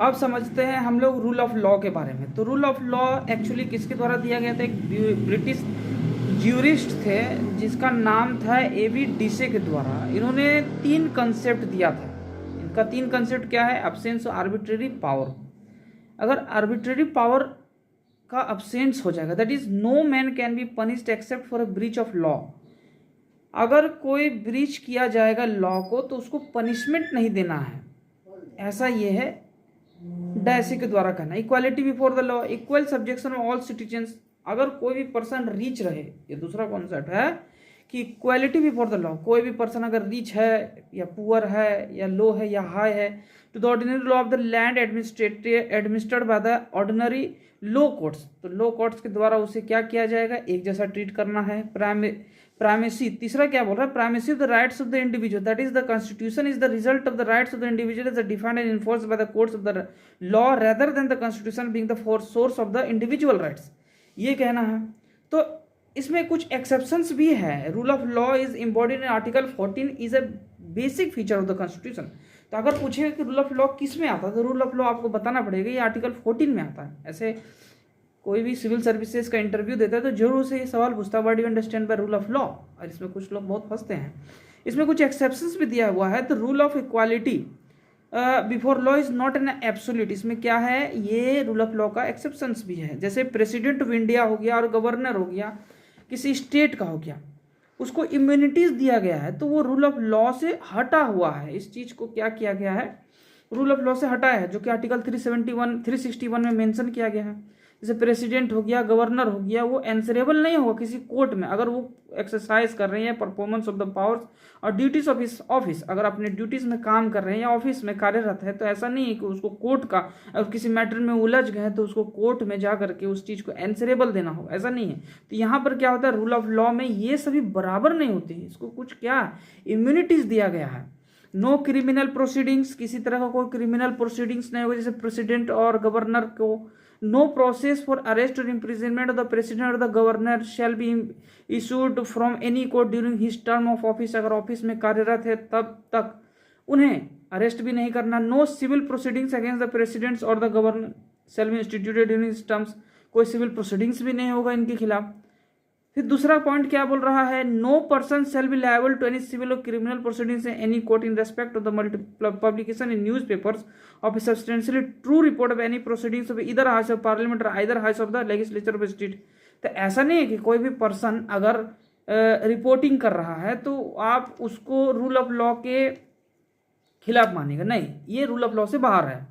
अब समझते हैं हम लोग रूल ऑफ लॉ के बारे में। तो रूल ऑफ लॉ एक्चुअली किसके द्वारा दिया गया था? एक ब्रिटिश ज्यूरिस्ट थे जिसका नाम था एबी डिसे के द्वारा। इन्होंने 3 कंसेप्ट दिया था। इनका 3 कंसेप्ट क्या है? Absence of arbitrary power. अगर आर्बिट्रेरी पावर का अब्सेंस हो जाएगा, that is no man can be punished except for a breach of law. अगर कोई ब्रीच किया जाएगा लॉ को तो उसको पनिशमेंट नहीं देना है, ऐसा ये है डायसी के द्वारा कहना। Equality before the law, equal subjection of all citizens. अगर कोई भी पर्सन रिच रहे, ये दूसरा कॉन्सेप्ट है कि इक्वालिटी बिफोर द लॉ। कोई भी पर्सन अगर रिच है या पुअर है या लो है या हाई है, to the ordinary law of the land administered by the ordinary law courts. तो लो कोर्ट्स के द्वारा उसे क्या किया जाएगा? एक जैसा ट्रीट करना है। प्राइमेसी, तीसरा क्या बोल रहा है? Primacy of the rights of the individual, that is the constitution is the result of the rights of the individual is defined and enforced by the courts of the law rather than the constitution being the source of the individual rights, ये कहना है। तो इसमें कुछ exceptions भी है। Rule of law is embodied in article 14 is a basic feature of the constitution. तो अगर पूछेगा कि रूल ऑफ लॉ किस में आता है, तो रूल ऑफ लॉ आपको बताना पड़ेगा ये आर्टिकल 14 में आता है। ऐसे कोई भी सिविल सर्विसेज का इंटरव्यू देता है तो जरूर से ये सवाल पूछता है, what do you understand by rule of law. और इसमें कुछ लोग बहुत फंसते हैं। इसमें कुछ एक्सेप्शंस भी दिया हुआ है। तो rule of equality before law is not an absolute. इसमें क्या है? ये रूल ऑफ लॉ का एक्सेप्शंस भी है। जैसे प्रेसिडेंट ऑफ इंडिया हो गया और गवर्नर हो गया, किसी स्टेट का हो गया, उसको इम्यूनिटीज दिया गया है, तो वो रूल ऑफ लॉ से हटा हुआ है। इस चीज को क्या किया गया है? रूल ऑफ लॉ से हटाया है, जो कि आर्टिकल 361 में मेंशन किया गया है। जैसे प्रेसिडेंट हो गया, गवर्नर हो गया, वो एंसरेबल नहीं होगा किसी कोर्ट में अगर वो एक्सरसाइज कर रहे हैं परफॉर्मेंस ऑफ द पावर्स और ड्यूटीज ऑफ हिज ऑफिस। अगर अपने ड्यूटीज में काम कर रहे हैं या ऑफिस में कार्यरत है, तो ऐसा नहीं है कि उसको कोर्ट का, अगर किसी मैटर में उलझ गए तो उसको कोर्ट में जा करके उस चीज को एंसरेबल देना होगा, ऐसा नहीं है। तो यहाँ पर क्या होता है? रूल ऑफ लॉ में ये सभी बराबर नहीं होते हैं, इसको कुछ क्या इम्यूनिटीज दिया गया है। नो क्रिमिनल प्रोसीडिंग्स, किसी तरह का कोई क्रिमिनल प्रोसीडिंग्स नहीं होगा। जैसे प्रेसिडेंट और गवर्नर को no process for arrest or imprisonment of the president or the governor shall be issued from any court during his term of office। अगर ऑफिस में कार्यरत है तब तक उन्हें अरेस्ट भी नहीं करना। No civil proceedings against the presidents or the governor shall be instituted during his terms। कोई सिविल प्रोसीडिंग्स भी नहीं होगा इनके खिलाफ। फिर दूसरा पॉइंट क्या बोल रहा है? No person shall be liable to any civil or criminal proceedings in any court in respect of the publication in newspapers of a substantially true report of any proceedings of either house of parliament or either house of the legislature of state. तो ऐसा नहीं है कि कोई भी person अगर reporting कर रहा है तो आप उसको रूल ऑफ लॉ के खिलाफ मानेगा, नहीं, ये रूल ऑफ लॉ से बाहर है।